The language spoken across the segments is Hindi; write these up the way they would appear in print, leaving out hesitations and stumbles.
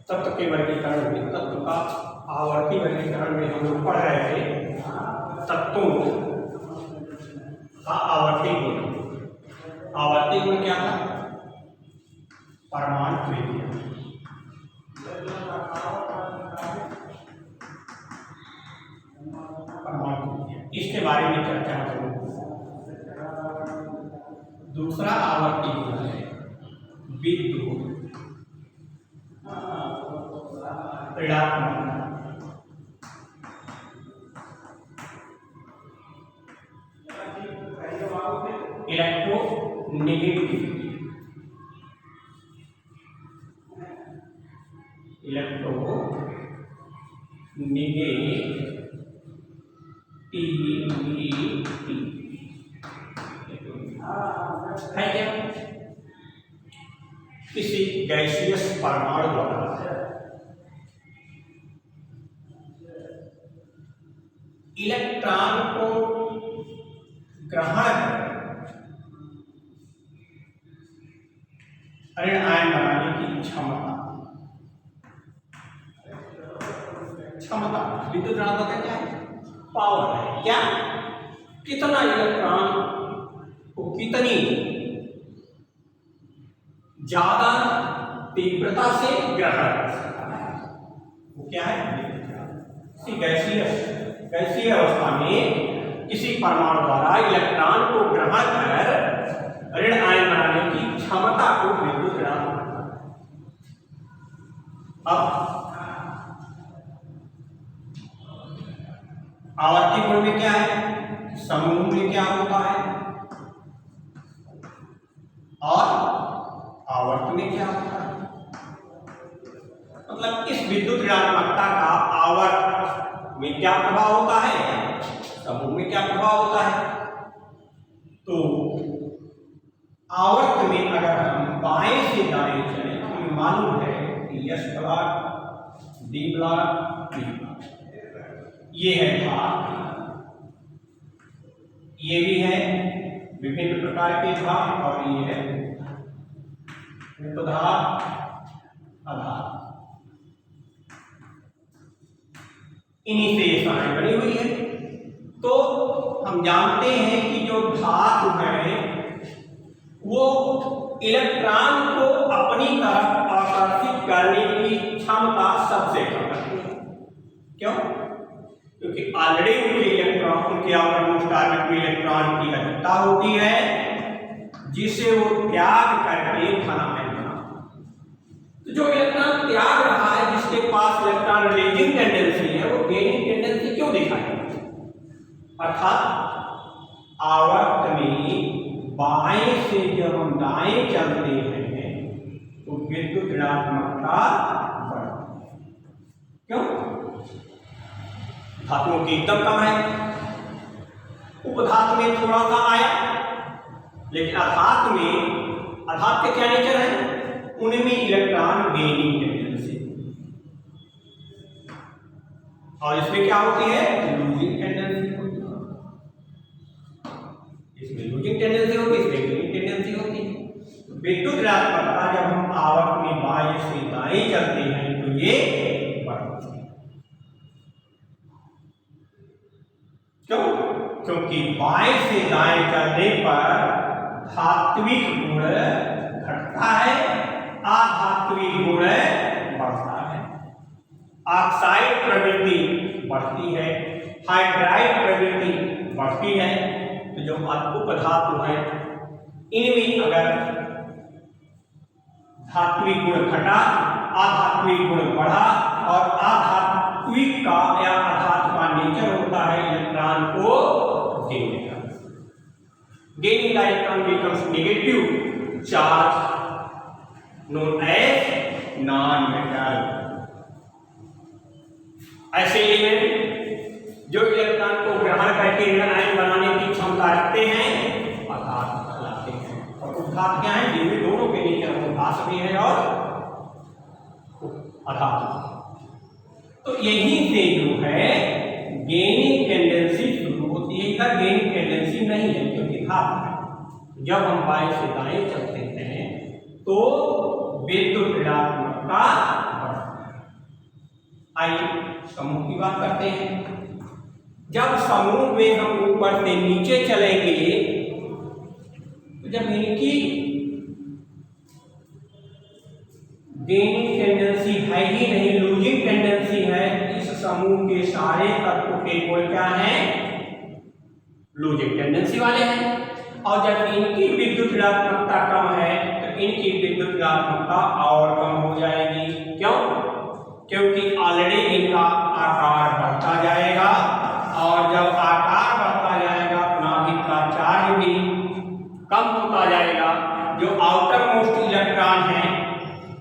तत्व के वर्गीकरण में, तत्व का आवर्ती वर्गीकरण में हम लोग पढ़ रहे थे तत्वों का आवर्ती गुण। आवर्ती गुण क्या था? परमाणु त्रिज्या। परमाणु त्रिज्या, इसके बारे में चर्चा करूँ। दूसरा आवर्ती गुण है विद्युत ऋणात्मक। इलेक्ट्रोनेगेटिविटी, है क्या? किसी गैसियस परमाणु द्वारा इलेक्ट्रॉन को ग्रहण ऋण आयन बनाने की क्षमता। विद्युत ऋणात्मक क्या है? पावर है। क्या? कितना इलेक्ट्रॉन को कितनी ज्यादा तीव्रता से ग्रहण कर सकता है, वो क्या है? गैसीय अवस्था में किसी परमाणु द्वारा इलेक्ट्रॉन को ग्रहण कर ऋण आयन बनाने की क्षमता को विद्युत ऋणात्मक। अब आवर्ती गुण में क्या है? समूह में क्या होता है और आवर्त में क्या होता है? मतलब इस विद्युत ऋणात्मकता का आवर्त में क्या प्रभाव होता है, समूह में क्या प्रभाव होता है। तो आवर्त में अगर हम बाएं से दाएं चले तो हमें मालूम है कि S block, D block, P block, ये है भाग, ये भी है विभिन्न प्रकार के भाग, और ये है पदार्थ आधार। इन्हीं से ये सारणी बनी हुई है। तो हम जानते हैं कि जो धातु है वो इलेक्ट्रॉन को अपनी तरफ आकर्षित करने की क्षमता सबसे कम रखती है। क्यों? क्योंकि ऑलरेडी उनके इलेक्ट्रॉन, उनके आउटरमोस्ट ऑर्बिट में इलेक्ट्रॉन की अधिकता होती है जिसे वो त्याग करके धन आयन बनाते। तो जो इलेक्ट्रॉन त्याग रहा है, जिसके पास इलेक्ट्रॉन रिलीजिंग टेंडेंसी है, वो गेनिंग टेंडेंसी क्यों दिखाएगा? अर्थात आवर्त में बाएं से जब हम दाएं चलते हैं तो विद्युत ऋणात्मकता बढ़ती है। क्यों? धातुओं की एकदम कम है, उपधातु में थोड़ा सा आया, लेकिन अधातु के क्या नेचर है? उनमें इलेक्ट्रॉन गेनिंग टेंडेंसी, और इसमें क्या होती है? लूजिंग टेंडेंसी होती है। इसमें लूजिंग टेंडेंसी होती है, इसमें गेनिंग टेंडेंसी होती है। विद्युत ऋणात्मकता जब हम आवर्त में बाएं से दाएं चलते हैं तो ये बढ़ती है। क्यों? क्योंकि बाएं से दाएं चलने पर धात्विक गुण घटता है, अधात्विक गुण बढ़ता है। ऑक्साइड प्रवृत्ति बढ़ती है, हाइड्राइड प्रवृत्ति बढ़ती है। तो जो उपधातु है इनमें अगर धात्विक गुण घटा, अधात्विक गुण बढ़ा, और अधात्विक का या अधातु का नेचर होता है इलेक्ट्रॉन को गेन करना। Gaining the electron becomes negative charge known as non-metal। ऐसे एलिमेंट जो इलेक्ट्रॉन को ग्रहण करके ऋण आयन बनाने की क्षमता रखते हैं अधातु कहलाते हैं। और उपधातु क्या है? जिनमें दोनों के नेचर उदास भी है और अधातु। तो यहीं से जो है गेनिंग टेंडेंसी शुरू होती है। इधर गेनिंग टेंडेंसी नहीं है क्योंकि धातु है। जब हम बाएं से दाएं चलते हैं तो विद्युत ऋणात्मकता बढ़ती है। आइए समूह की बात करते हैं। जब समूह में हम ऊपर से नीचे चलेंगे तो जब इनकी गेनिंग टेंडेंसी है ही नहीं, लूजिंग टेंडेंसी है, इस समूह के सारे तत्व केवल क्या हैं, लूजिंग टेंडेंसी वाले हैं। और जब इनकी विद्युत ऋणात्मकता कम है तो इनकी विद्युत ऋणात्मकता और कम हो जाएगी। क्यों? क्योंकि ऑलरेडी इनका आकार बढ़ता जाएगा, और जब आकार बढ़ता जाएगा तो नाभिक का चार्ज भी कम होता जाएगा। जो आउटर मोस्ट इलेक्ट्रॉन है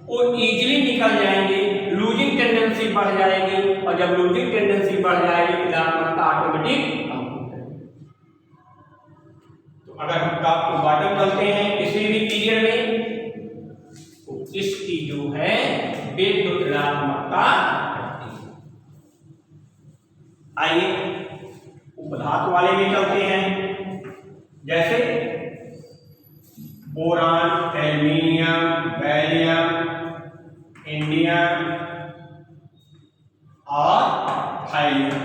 वो इजीली निकल जाएंगे, लूजिंग टेंडेंसी बढ़ जाएगी, और जब लूजिंग टेंडेंसी बढ़ जाएगी तो ऋणात्मकता ऑटोमेटिक कम हो जाएगी। तो अगर हम टॉप टू बॉटम चलते हैं किसी भी पीरियड में तो इसकी जो है विद्युत ऋणात्मकता घटती है। आइए उपधातु वाले में चलते हैं, जैसे बोरान, एल्युमिनियम, गैलियम, इंडियम और थाइलियम।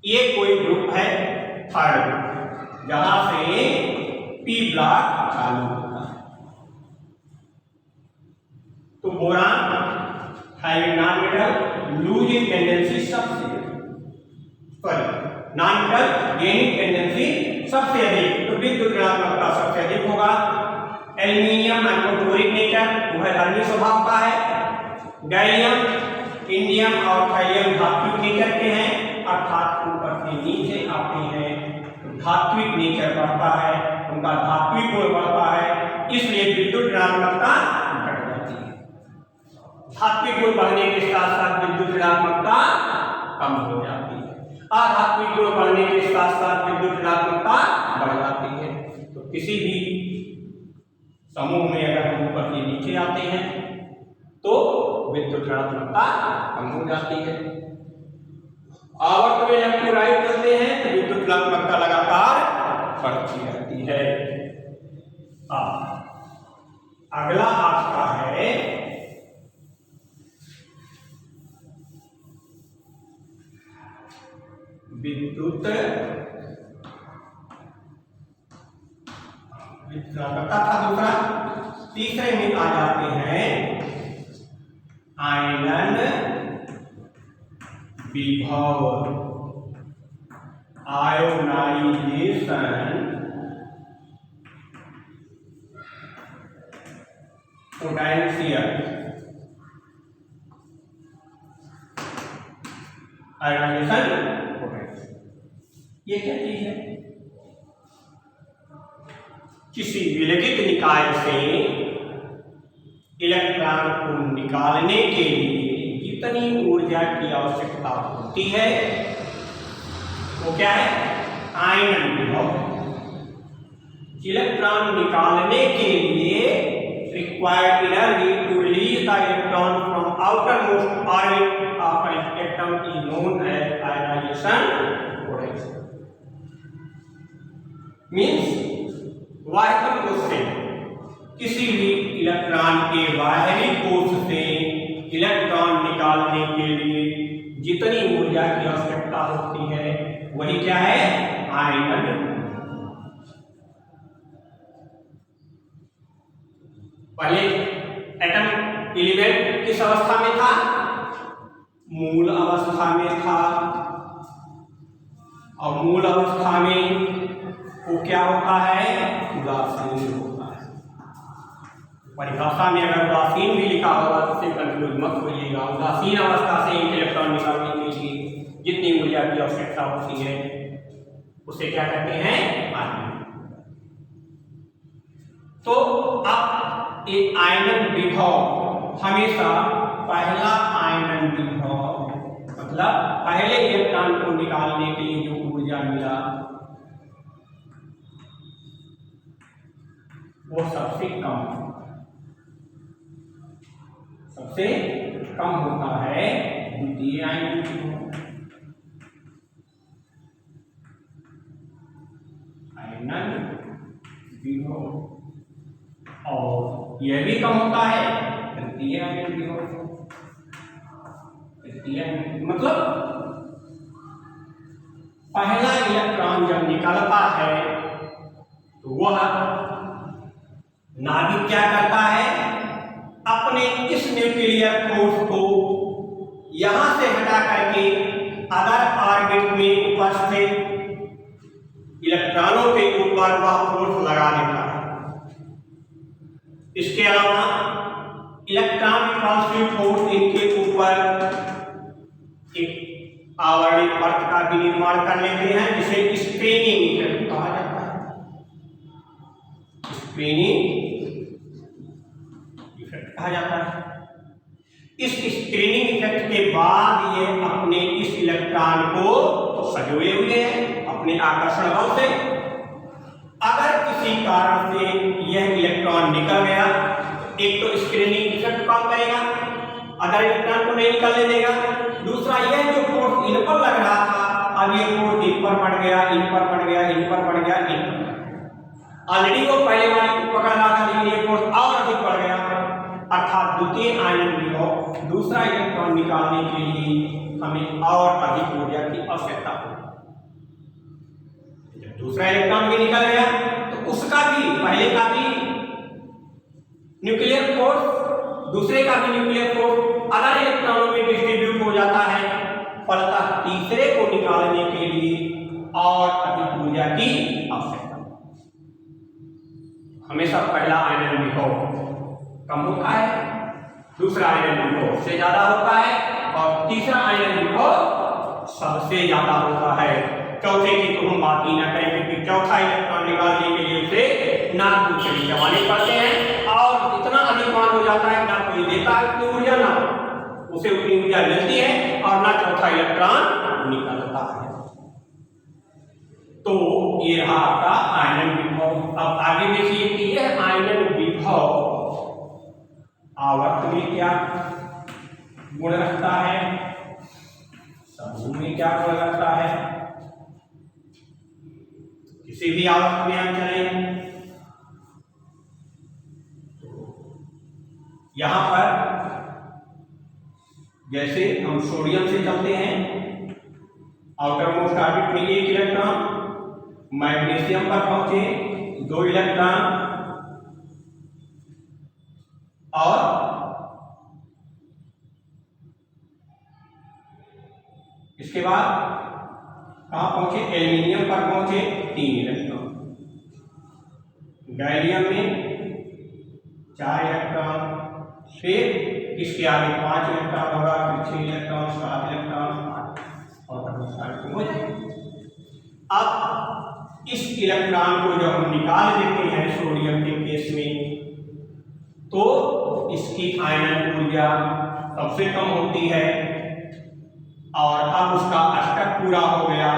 ये कोई ग्रुप है थर्ड ग्रुप, जहां से पी ब्लॉक चालू होता है। तो boron, thallium non metal, losing tendency सबसे नॉन मेटल गेनिंग टेंडेंसी सबसे अधिक, तो विद्युत ऋणात्मकता सबसे अधिक होगा। एल्युमिनियम आइसोटोनिक नेचर, वह धात्विक स्वभाव का है। गैलियम, इंडियम और थाइलियम धात्विक नेचर के हैं, अर्थात ऊपर से नीचे आते हैं तो धात्विक नेचर बढ़ता है, उनका धात्विक गुण बढ़ता है, इसलिए विद्युत ऋणात्मकता घट जाती है। धात्विक गुण बढ़ने के साथ साथ विद्युत ऋणात्मकता कम हो जाती है, अधात्विक गुण बढ़ने के साथ साथ विद्युत ऋणात्मकता बढ़ जाती है। तो किसी भी समूह में अगर हम ऊपर से नीचे आते हैं तो विद्युत ऋणात्मकता कम हो जाती है। आवर्त में लेफ्ट टू राइट चलते हैं तो विद्युत ऋणात्मकता लगातार बढ़ती रहती है। अगला आपका है विद्युत ऋणात्मकता था दूसरा। तीसरे में आ जाते हैं आयनन विभव, आयोनाइजेशन पोटेंशियल। आयोनाइजेशन पोटेंशियल ये क्या चीज है? किसी विलगित निकाय से इलेक्ट्रॉन को निकालने के लिए जितनी ऊर्जा की आवश्यकता होती है वो क्या है? आयनन विभव। इलेक्ट्रॉन निकालने के लिए required energy to release the electron from outermost orbit of an atom is known as ionisation potential. Means बाह्य कोश से किसी भी इलेक्ट्रॉन के बाहरी कोश से इलेक्ट्रॉन निकालने के लिए जितनी ऊर्जा की आवश्यकता होती है वही क्या है? आयनन। पहले एटम एलिमेंट किस अवस्था में था? मूल अवस्था में था, और मूल अवस्था में वो क्या होता है? उदासीन होता है। परिभाषा में अगर उदासीन भी लिखा होगा तो उससे कंफ्यूज मत होइएगा। उदासीन अवस्था से एक इलेक्ट्रॉन निकालने के लिए जितनी ऊर्जा की आवश्यकता होती है उसे क्या कहते हैं? आयनन। तो अब ये आयनन विभव हमेशा पहला आयनन विभव मतलब पहले इलेक्ट्रॉन को निकालने के लिए जो ऊर्जा मिला वो सबसे कम होता है द्वितीय आयनन विभव। आयनन विभव और यह भी कम होता है तृतीय आयनन विभव। मतलब पहला इलेक्ट्रॉन जब निकलता है तो वह नाभिक क्या करता है, अपने इस न्यूक्लियर फोर्स को यहां से हटा करके अदर ऑर्बिट में उपस्थित इलेक्ट्रॉनों के ऊपर वह फोर्स लगा देता है। इसके अलावा इलेक्ट्रॉन रिपल्सिव फोर्स इनके ऊपर एक आवरणिक परत का भी निर्माण कर लेते हैं, जिसे स्क्रीनिंग इफेक्ट कहा जाता है। स्क्रीनिंग इफेक्ट कहा जाता है। इस स्क्रीनिंग इफेक्ट के बाद ये अपने इस इलेक्ट्रॉन को सजोए हुए हैं अपने आकर्षण बल से। अगर किसी कारण से यह इलेक्ट्रॉन निकल गया तो एक तो स्क्रीनिंग इफेक्ट काम करेगा, अदर इलेक्ट्रॉन को नहीं निकलने देगा। दूसरा, यह जो फोर्स इन पर लग रहा था, अब ये फोर्स इन पर पड़ गया, इन पर पड़ गया, इन पर पड़ गया, इन पर। ऑलरेडी वो पहले वाले को पकड़ रहा था, लेकिन ये फोर्स और अधिक बढ़ गया। अर्थात द्वितीय आयनन विभव, दूसरा इलेक्ट्रॉन निकालने के लिए हमें और अधिक ऊर्जा की आवश्यकता होगी। जब दूसरा इलेक्ट्रॉन भी निकल गया तो उसका भी, पहले का भी न्यूक्लियर फोर्स, दूसरे का भी न्यूक्लियर फोर्स अदर इलेक्ट्रॉनों में डिस्ट्रीब्यूट हो जाता है। फलतः तीसरे को निकालने के लिए और अधिक ऊर्जा की आवश्यकता। हमेशा पहला आयनन विभव कम होता है, दूसरा आयनन विभव से ज्यादा होता है, और तीसरा आयनन विभव सबसे ज्यादा होता है। चौथे की तो हम बात ही ना करें, क्योंकि चौथा इलेक्ट्रॉन निकालने के लिए उसे ना कुछ जमाने पड़ते हैं, और इतना अधिक मान हो जाता है ना कोई देता है उतनी ऊर्जा, ना उसे उतनी ऊर्जा मिलती है, और ना चौथा इलेक्ट्रॉन निकलता है। तो ये रहा आपका आयनन विभव। अब आगे देखिए कि यह आयनन विभव आवर्त में क्या गुण रखता है, समूह में क्या गुण रखता है। किसी भी आवर्त में हम चलें, यहां पर जैसे हम सोडियम से चलते हैं, आउटर मोस्ट ऑर्बिट में एक इलेक्ट्रॉन, मैग्नीशियम पर पहुंचे 2 इलेक्ट्रॉन, और इसके बाद कहां पहुंचे, एल्यूमिनियम पर पहुंचे 3 इलेक्ट्रॉन, गैलियम में 4 इलेक्ट्रॉन, फिर इसके आगे 5 इलेक्ट्रॉन होगा, फिर 6 इलेक्ट्रॉन, 7 इलेक्ट्रॉन, 8 और हो जाए। अब इस इलेक्ट्रॉन को जब हम निकाल देते हैं सोडियम के केस में, तो इसकी आयनन ऊर्जा सबसे कम होती है, और अब उसका अष्टक पूरा हो गया।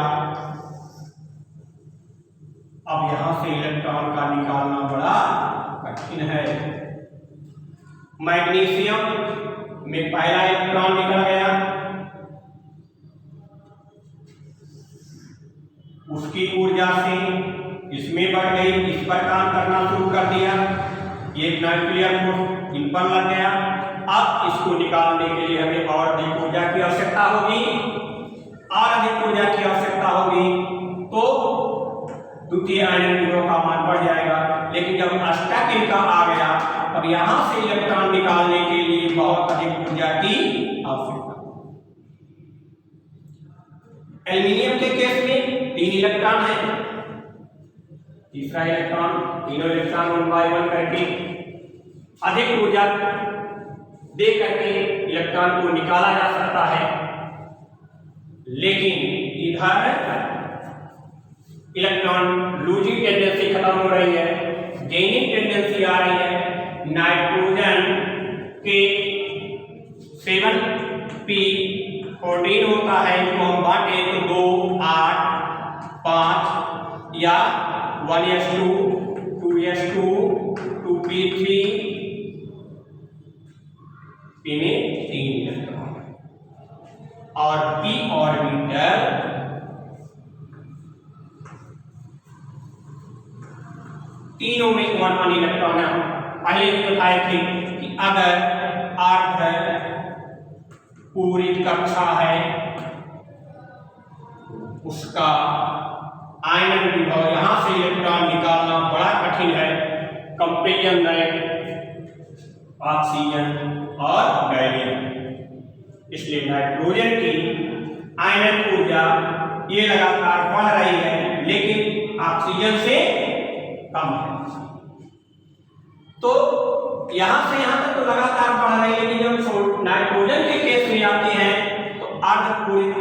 अब यहां से इलेक्ट्रॉन का निकालना बड़ा कठिन है। मैग्नीशियम में पहला इलेक्ट्रॉन निकल गया, उसकी ऊर्जा से इसमें बढ़ गई, इस पर काम करना शुरू कर दिया, ये न्यूक्लियर फोर्स इन पर लग गया। अब इसको निकालने के लिए हमें और अधिक ऊर्जा की आवश्यकता होगी, और अधिक ऊर्जा की आवश्यकता होगी तो द्वितीय आयनन विभव का मान बढ़ जाएगा। लेकिन जब अष्टक इनका आ गया, अब यहां से इलेक्ट्रॉन निकालने के लिए बहुत अधिक ऊर्जा की आवश्यकता। एल्यूमिनियम के केस में 3 इलेक्ट्रॉन है, तीसरा इलेक्ट्रॉन, तीनों इलेक्ट्रॉन 1 करके अधिक ऊर्जा दे करके इलेक्ट्रॉन को निकाला जा सकता है। लेकिन इधर इलेक्ट्रॉन लूजिंग टेंडेंसी खत्म हो रही है, गेनिंग टेंडेंसी आ रही है। नाइट्रोजन के 7p14 होता है, इसको हम बांटे तो 2, 8, 5 या 1s2, 2s2, 2p3, में 3 इलेक्ट्रॉन, और p ऑर्बिटल तीनों में 1 इलेक्ट्रॉन है। पहले भी बताए थे कि अगर अर्ध पूरी कक्षा है उसका आयनन विभव, यहां से इलेक्ट्रॉन निकालना बड़ा कठिन है। कंपेरिजन रैंक ऑक्सीजन और गैलियम, इसलिए नाइट्रोजन की आयनन ऊर्जा ये लगातार बढ़ रही है लेकिन ऑक्सीजन से कम है। तो यहां से यहां तक तो लगातार बढ़ रही है, लेकिन जब नाइट्रोजन के केस में आते हैं तो अर्धपूरित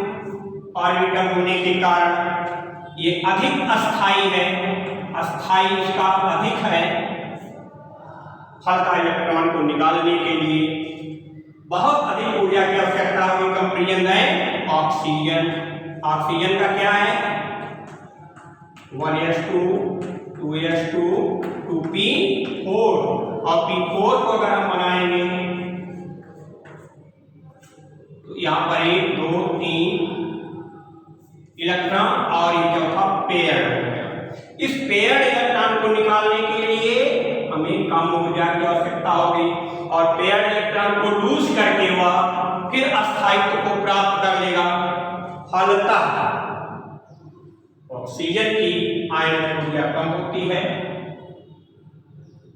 ऑर्बिटल होने के कारण ये अधिक अस्थाई है, अस्थाई इसका अधिक है। हल्का इलेक्ट्रॉन को निकालने के लिए बहुत अधिक ऊर्जा की आवश्यकता होगी। कंपेरिजन रैंक ऑक्सीजन, ऑक्सीजन का क्या है 1s2 2s2 2p4, और p4 को अगर हम बनाएंगे तो यहां पर 1 2 3 इलेक्ट्रॉन और ये चौथा पेयर हो गया। इस पेयर इलेक्ट्रॉन को निकालने के लिए हमें कम ऊर्जा की आवश्यकता होगी और पेयर इलेक्ट्रॉन को लूज करके वह फिर अस्थायित्व को प्राप्त कर लेगा। फलतः ऑक्सीजन की आयनन ऊर्जा कम होती है,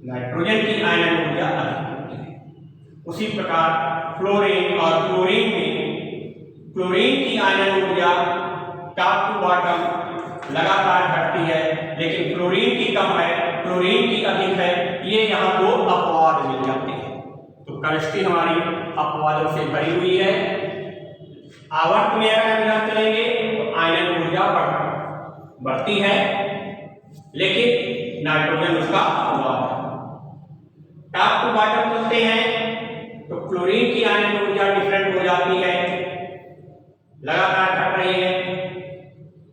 नाइट्रोजन की आयनन ऊर्जा अधिक होती है। उसी प्रकार फ्लोरीन और क्लोरीन में क्लोरीन की आयनन ऊर्जा टॉप टू बॉटम लगातार घटती है, लेकिन फ्लोरीन की कम है, क्लोरीन की अधिक है। ये यहाँ दो अपवाद मिल जाते हैं। तो केमिस्ट्री हमारी अपवादों से भरी हुई है। आवर्त में अगर हम चलेंगे तो आयनन ऊर्जा बढ़ती है, लेकिन नाइट्रोजन उसका अपवाद है। टॉप टू बॉटम चलते हैं तो क्लोरीन की आयनन ऊर्जा डिफरेंट हो जाती है, लगातार घट रही है।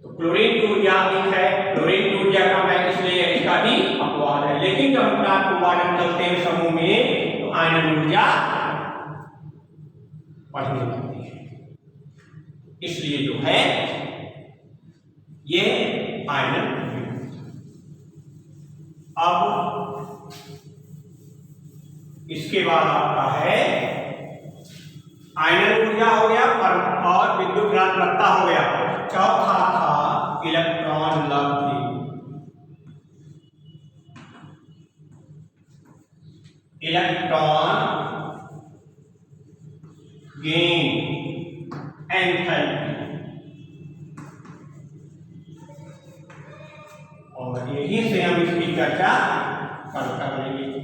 तो क्लोरीन की ऊर्जा अधिक है, क्लोरीन की ऊर्जा कम है, इसलिए इसका भी अपवाद है। लेकिन जब हम टॉप टू बॉटम चलते हैं समूह में तो आयनन ऊर्जा बढ़ने लगती है। इसलिए जो है ये आयनन। अब इसके बाद आपका है आयनन ऊर्जा हो गया और विद्युत ऋणात्मकता हो गया। चौथा था इलेक्ट्रॉन लब्धि। इलेक्ट्रॉन गेन एंथैल्पी, और यही से हम इसकी चर्चा कर लेंगे।